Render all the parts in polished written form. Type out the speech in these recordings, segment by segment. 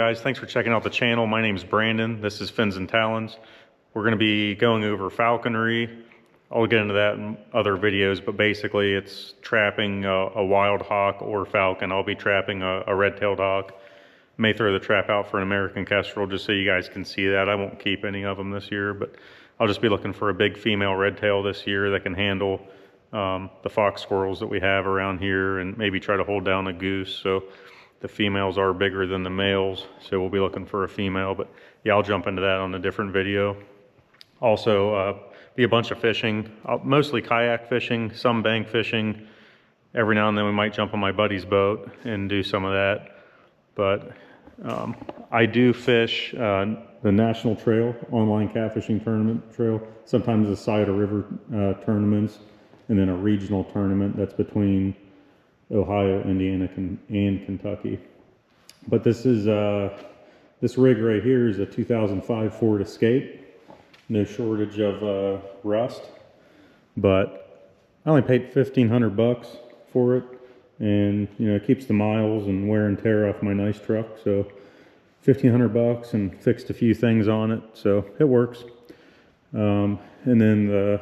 Guys, thanks for checking out the channel. My name is Brandon. This is Fins and Talons. We're going to be going over falconry. I'll get into that in other videos, but basically it's trapping a wild hawk or falcon. I'll be trapping a red-tailed hawk. May throw the trap out for an American kestrel just so you guys can see that. I won't keep any of them this year, but I'll just be looking for a big female red-tail this year that can handle the fox squirrels that we have around here and maybe try to hold down a goose. So the females are bigger than the males, so we'll be looking for a female. But yeah, I'll jump into that on a different video. Also, be a bunch of fishing, mostly kayak fishing, some bank fishing. Every now and then we might jump on my buddy's boat and do some of that. But I do fish the National Trail, online catfishing tournament trail, sometimes the side of river tournaments, and then a regional tournament that's between Ohio, Indiana, and Kentucky. But this is this rig right here is a 2005 Ford Escape. No shortage of rust, but I only paid $1,500 for it, and you know it keeps the miles and wear and tear off my nice truck. So $1,500 and fixed a few things on it, so it works. And then the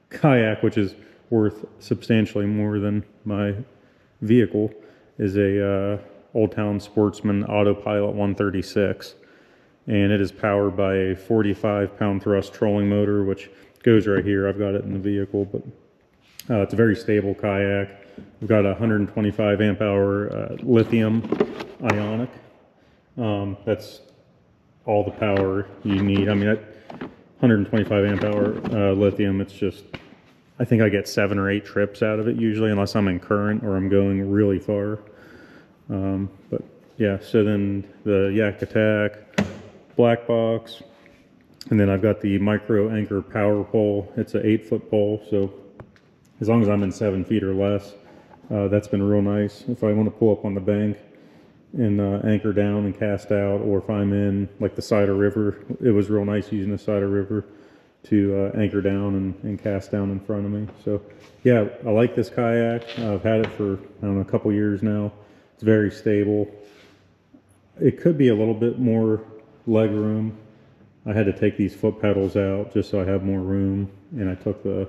kayak, which is worth substantially more than my vehicle, is a Old Town Sportsman Autopilot 136, and it is powered by a 45-pound thrust trolling motor, which goes right here. I've got it in the vehicle, but it's a very stable kayak. We've got a 125 amp hour lithium ionic. That's all the power you need. I mean, that 125 amp hour lithium, it's just, I think I get 7 or 8 trips out of it usually, unless I'm in current or I'm going really far. But yeah, so then the Yak Attack black box, and then I've got the micro anchor power pole. It's an 8-foot pole, so as long as I'm in 7 feet or less, that's been real nice. If I want to pull up on the bank and anchor down and cast out, or if I'm in like the Cider River, it was real nice using the Cider River to anchor down and cast down in front of me. So yeah, I like this kayak. I've had it for, I don't know, a couple years now. It's very stable. It could be a little bit more leg room. I had to take these foot pedals out just so I have more room, and I took the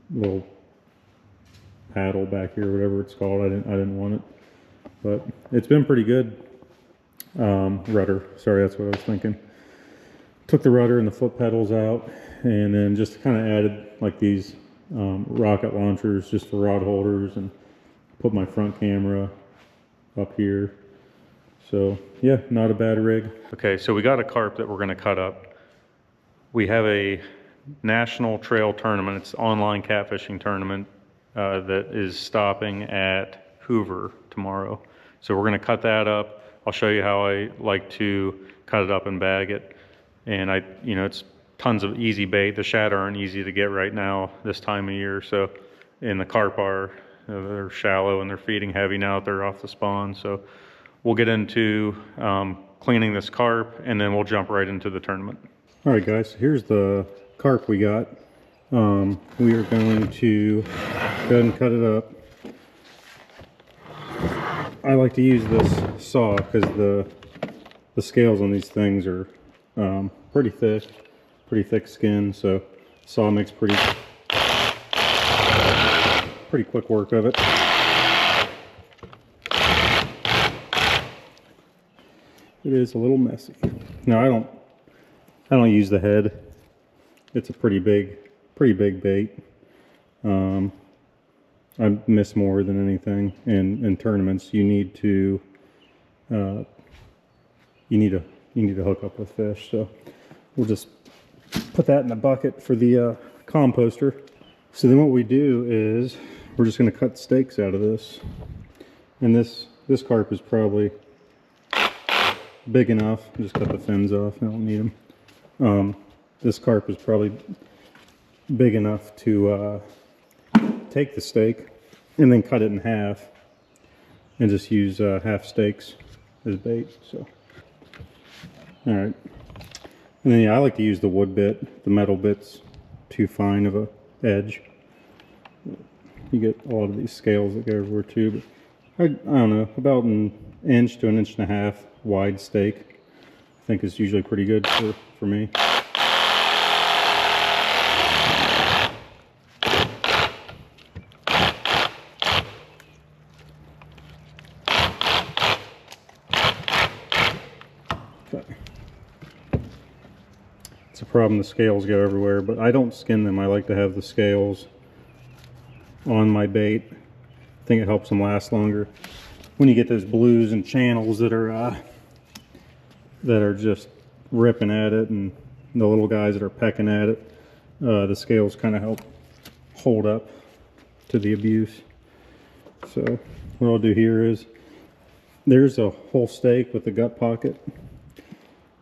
little paddle back here, whatever it's called. I didn't want it, but it's been pretty good. Rudder, sorry, that's what I was thinking. Took the rudder and the foot pedals out, and then just kind of added like these rocket launchers just for rod holders, and put my front camera up here. So yeah, not a bad rig. Okay, so we got a carp that we're going to cut up. We have a national trail tournament. It's an online catfishing tournament that is stopping at Hoover tomorrow. So we're going to cut that up. I'll show you how I like to cut it up and bag it. And it's tons of easy bait. The shad aren't easy to get right now this time of year. So, and the carp are, they're shallow and they're feeding heavy now that they're off the spawn. So we'll get into cleaning this carp, and then we'll jump right into the tournament. All right, guys, here's the carp we got. We are going to go ahead and cut it up. I like to use this saw because the scales on these things are pretty thick skin, so saw makes pretty quick work of it. It is a little messy. No, I don't use the head. It's a pretty big bait. I miss more than anything. And in tournaments, you need to hook up with fish. So we'll just put that in the bucket for the composter. So then what we do is we're just going to cut steaks out of this. And this carp is probably big enough. Just cut the fins off. I don't need them. This carp is probably big enough to take the steak and then cut it in half and just use half steaks as bait. So, all right. And then yeah, I like to use the wood bit. The metal bit's too fine of a edge. You get a lot of these scales that go everywhere too. But I don't know, about in inch to an inch and a half wide stake. I think is usually pretty good for me. It's a problem, the scales go everywhere, but I don't skin them. I like to have the scales on my bait. I think it helps them last longer. When you get those blues and channels that are just ripping at it, and the little guys that are pecking at it, the scales kind of help hold up to the abuse. So what I'll do here is, there's a whole steak with the gut pocket.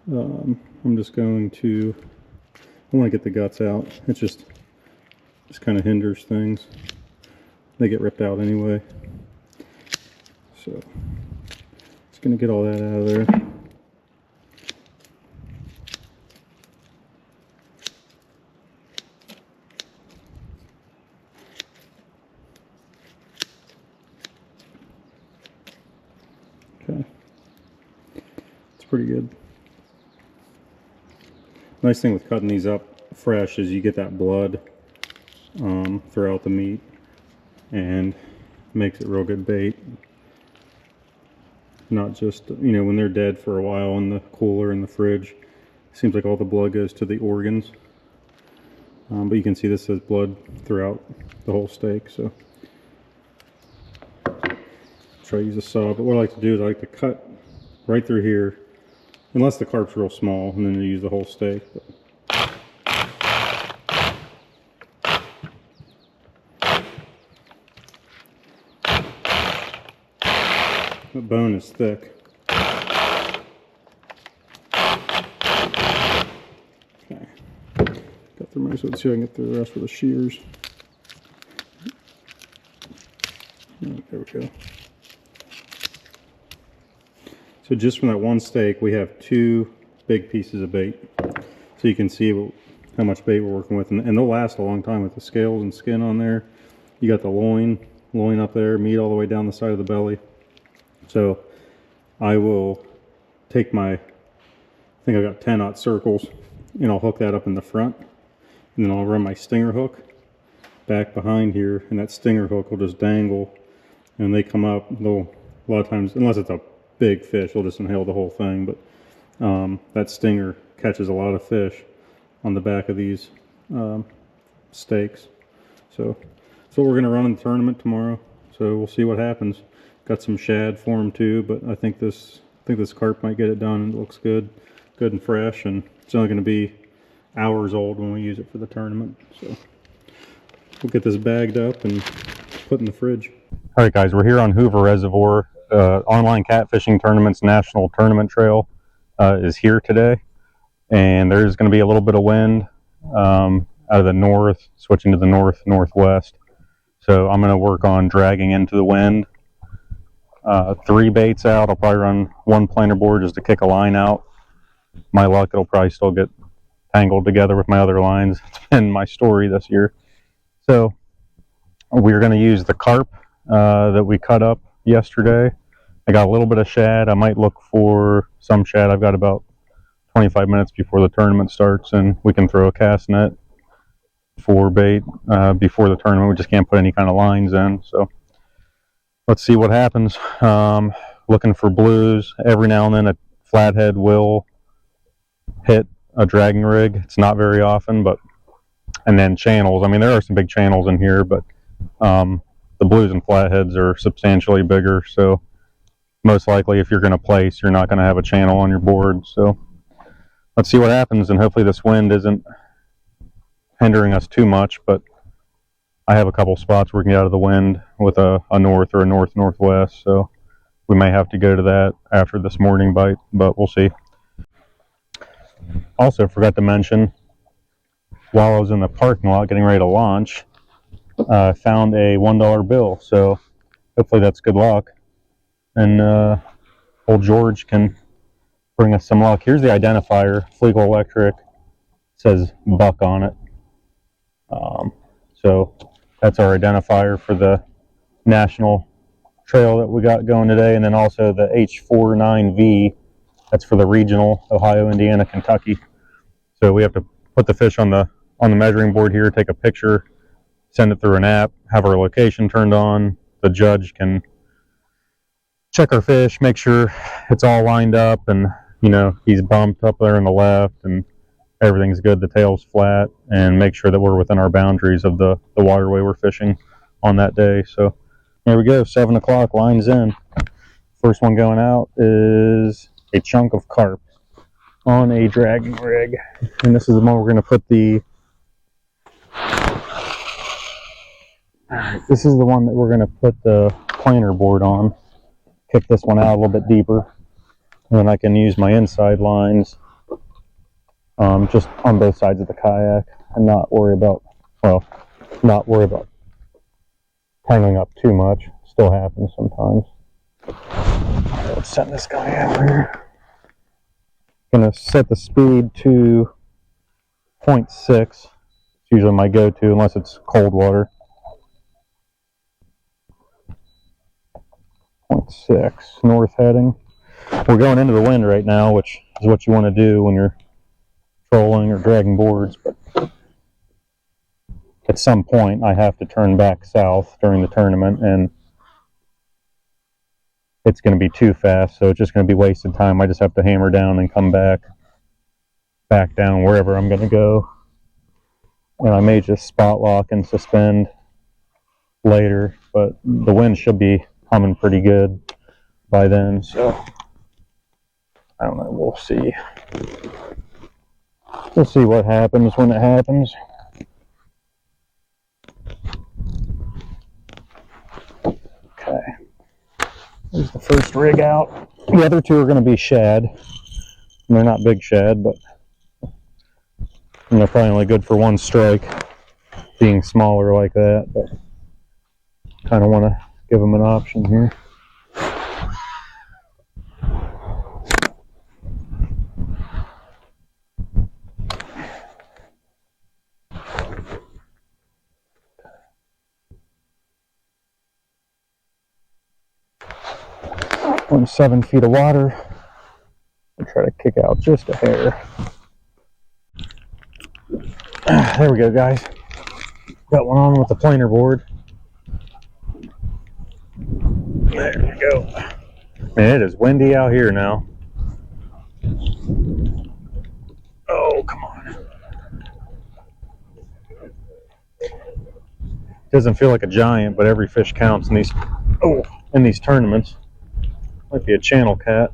I'm just going to, I want to get the guts out. It just kind of hinders things. They get ripped out anyway. So just going to get all that out of there. Okay. It's pretty good. Nice thing with cutting these up fresh is you get that blood throughout the meat, and makes it real good bait. Not just, you know, when they're dead for a while in the cooler in the fridge, it seems like all the blood goes to the organs. But you can see this has blood throughout the whole steak, so try to use a saw. But what I like to do is I like to cut right through here, unless the carp's real small, and then you use the whole steak. But the bone is thick. Okay. Got through most of it, see if I can get through the rest with the shears. Oh, there we go. So just from that one steak, we have 2 big pieces of bait. So you can see how much bait we're working with, and they'll last a long time with the scales and skin on there. You got the loin up there, meat all the way down the side of the belly. So I will take my, I think I got 10-aught circles, and I'll hook that up in the front, and then I'll run my stinger hook back behind here, and that stinger hook will just dangle, and they come up. They'll, a lot of times, unless it's a big fish, they'll just inhale the whole thing, but that stinger catches a lot of fish on the back of these steaks. So that's what we're going to run in the tournament tomorrow, so we'll see what happens. Got some shad for them too, but I think this carp might get it done, and it looks good and fresh, and it's only going to be hours old when we use it for the tournament. So we'll get this bagged up and put in the fridge. All right, guys, we're here on Hoover Reservoir. Online catfishing tournament's national tournament trail is here today, and there's going to be a little bit of wind out of the north, switching to the northwest. So I'm going to work on dragging into the wind. 3 baits out. I'll probably run 1 planer board just to kick a line out. My luck, it'll probably still get tangled together with my other lines. It's been my story this year. So we're going to use the carp that we cut up yesterday. I got a little bit of shad. I might look for some shad. I've got about 25 minutes before the tournament starts, and we can throw a cast net for bait before the tournament. We just can't put any kind of lines in. So let's see what happens. Looking for blues. Every now and then a flathead will hit a dragging rig. It's not very often, but, and then channels. I mean, there are some big channels in here, but the blues and flatheads are substantially bigger, so most likely if you're going to place, you're not going to have a channel on your board. So let's see what happens, and hopefully this wind isn't hindering us too much, but I have a couple spots where we can get out of the wind with a north or a northwest, so we may have to go to that after this morning bite, but we'll see. Also forgot to mention, while I was in the parking lot getting ready to launch, I found a $1 bill, so hopefully that's good luck, and old George can bring us some luck. Here's the identifier. Fleegle Electric, says buck on it, so that's our identifier for the national trail that we got going today, and then also the H49V. That's for the regional, Ohio, Indiana, Kentucky. So we have to put the fish on the measuring board here, take a picture, send it through an app, have our location turned on. The judge can check our fish, make sure it's all lined up, and you know, he's bumped up there on the left and everything's good, the tail's flat, and make sure that we're within our boundaries of the waterway we're fishing on that day. So here we go, 7 o'clock, line's in. First one going out is a chunk of carp on a dragging rig. And this is the one we're going to put the... This is the one that we're going to put the planer board on. Kick this one out a little bit deeper. And then I can use my inside lines just on both sides of the kayak and not worry about, tangling up too much. Still happens sometimes. Right, let's send this guy out here. Gonna set the speed to 0.6. It's usually my go-to unless it's cold water. 0.6, north heading. We're going into the wind right now, which is what you want to do when you're trolling or dragging boards, but at some point I have to turn back south during the tournament, and it's going to be too fast, so it's just going to be wasted time. I just have to hammer down and come back down wherever I'm going to go. And I may just spot lock and suspend later, but the wind should be coming pretty good by then, so I don't know, we'll see. We'll see what happens when it happens. Okay. There's the first rig out. The other two are going to be shad. They're not big shad, but they're probably only good for one strike, being smaller like that, but kind of want to give them an option here. On 7 feet of water, I'll try to kick out just a hair. There we go, guys. Got one on with the planer board. There we go. Man, it is windy out here now. Oh, come on. Doesn't feel like a giant, but every fish counts in these tournaments. Might be a channel cat.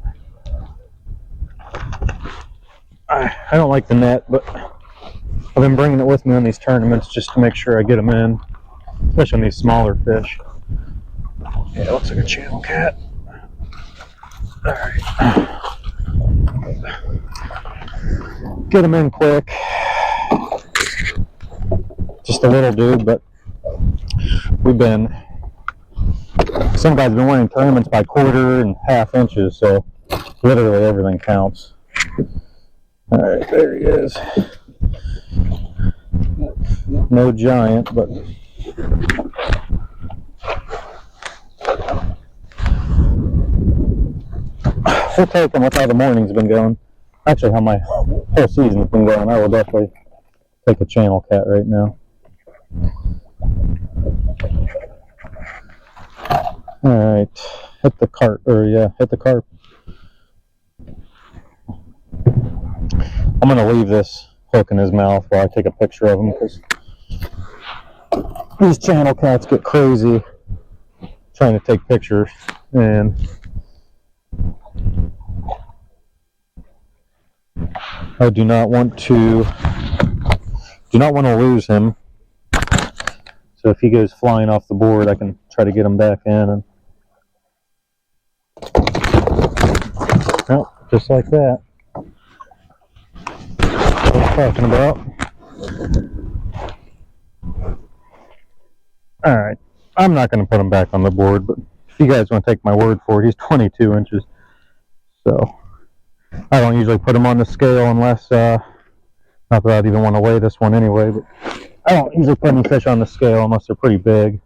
I don't like the net, but I've been bringing it with me on these tournaments just to make sure I get them in, especially on these smaller fish. Yeah, it looks like a channel cat. Alright. Get them in quick. Just a little dude, but some guys have been winning tournaments by quarter and half inches, so literally everything counts. Alright, there he is. No giant, but we'll take him with how the morning's been going. Actually, how my whole season's been going. I will definitely take a channel cat right now. Alright, hit the carp. I'm going to leave this hook in his mouth while I take a picture of him, because these channel cats get crazy trying to take pictures, and I do not want to lose him. So if he goes flying off the board, I can try to get him back in, and oh, just like that. What I was talking about. Alright, I'm not going to put him back on the board, but if you guys want to take my word for it, he's 22 inches. So I don't usually put him on the scale unless, not that I'd even want to weigh this one anyway, but I don't usually put any fish on the scale unless they're pretty big.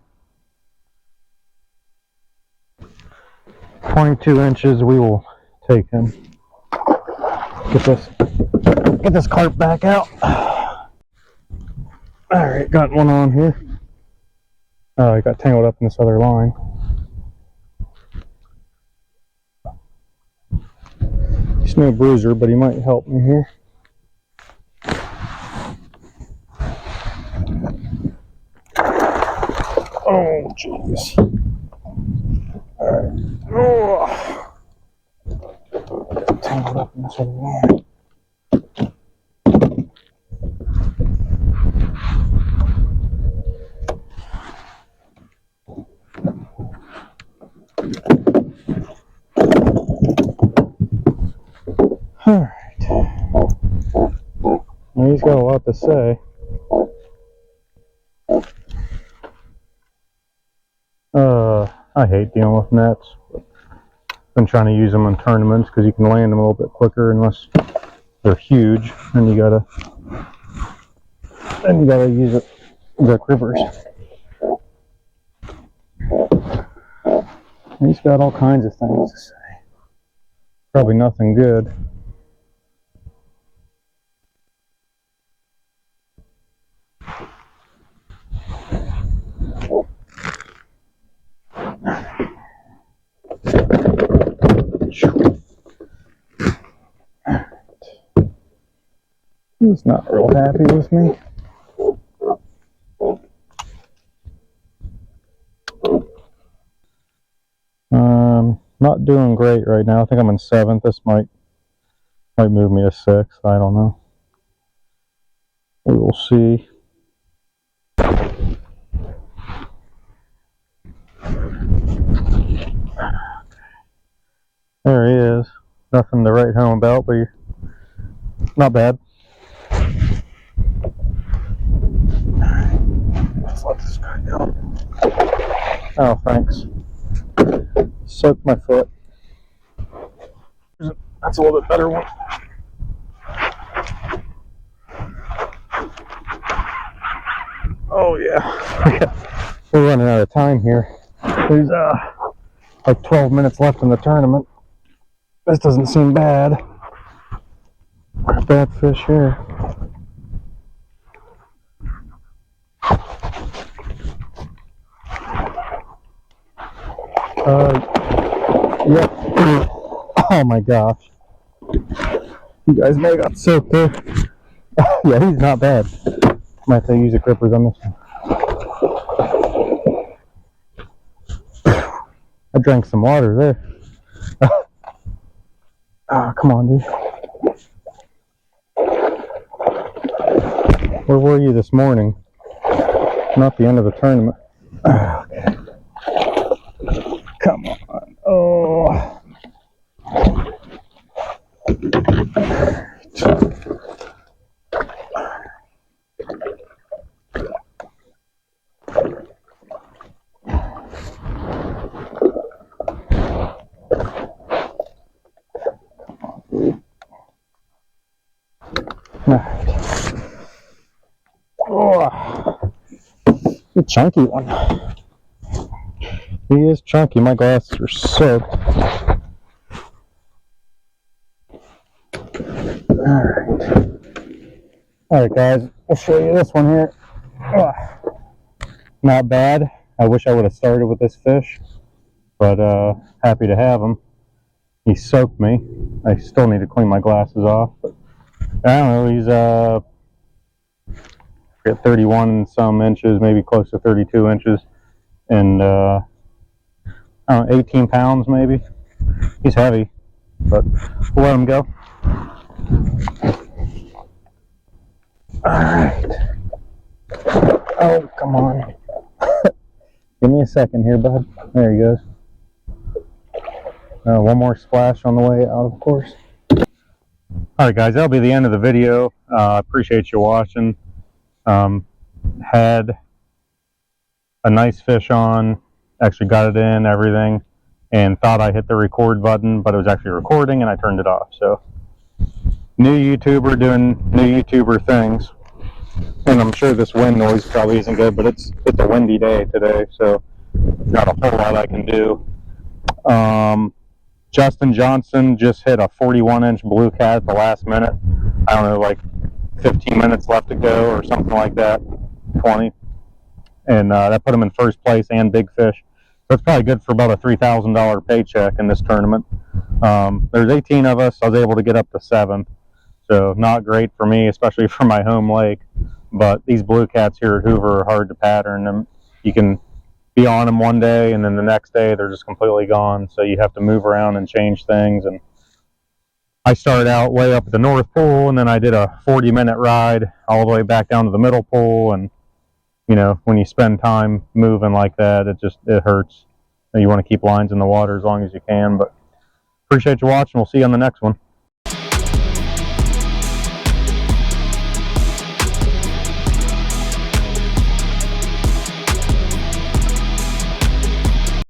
22 inches, we will take him. Get this carp back out. Alright, got one on here. Oh, I got tangled up in this other line. He's no bruiser, but he might help me here. Oh, jeez. Alright. Oh. Tangled up in this other line. Alright. Well, he's got a lot to say. I hate dealing with nets. Been trying to use them in tournaments because you can land them a little bit quicker unless they're huge. Then you gotta use it the cribbers. He's got all kinds of things to say. Probably nothing good. He's not real happy with me. Not doing great right now. I think I'm in 7th. This might move me to 6th. I don't know. We will see. There he is. Nothing to write home about, but you're not bad. Let's let this guy go. Oh, thanks. Soaked my foot. That's a little bit better one. Oh yeah. We're running out of time here. There's like 12 minutes left in the tournament. This doesn't seem bad. Bad fish here. Yep. Oh my gosh. You guys may have got soaked there. Yeah, he's not bad. Might have to use the grippers on this one. I drank some water there. Ah, come on, dude. Where were you this morning? Not the end of the tournament. Okay. Come on. Oh. Oh, a chunky one. He is chunky. My glasses are soaked. Alright guys, I'll show you this one here. Not bad. I wish I would have started with this fish, but happy to have him. He soaked me. I still need to clean my glasses off. But I don't know, he's 31 and some inches, maybe close to 32 inches, and I don't know, 18 pounds maybe. He's heavy, but we'll let him go. Alright. Oh, come on. Give me a second here, bud. There he goes. One more splash on the way out, of course. Alright guys, that'll be the end of the video. I appreciate you watching. Had a nice fish on, actually got it in, everything, and thought I hit the record button, but it was actually recording and I turned it off. So, new YouTuber doing new YouTuber things. And I'm sure this wind noise probably isn't good, but it's a windy day today, so not a whole lot I can do. Justin Johnson just hit a 41-inch blue cat at the last minute. I don't know, like 15 minutes left to go or something like that, 20. And that put him in first place and big fish. So it's probably good for about a $3,000 paycheck in this tournament. There's 18 of us. I was able to get up to 7. So not great for me, especially for my home lake. But these blue cats here at Hoover are hard to pattern. And you can be on them one day, and then the next day they're just completely gone. So you have to move around and change things. And I started out way up at the North Pole, and then I did a 40-minute ride all the way back down to the middle pool. And you know, when you spend time moving like that, it hurts. You want to keep lines in the water as long as you can. But appreciate you watching. We'll see you on the next one.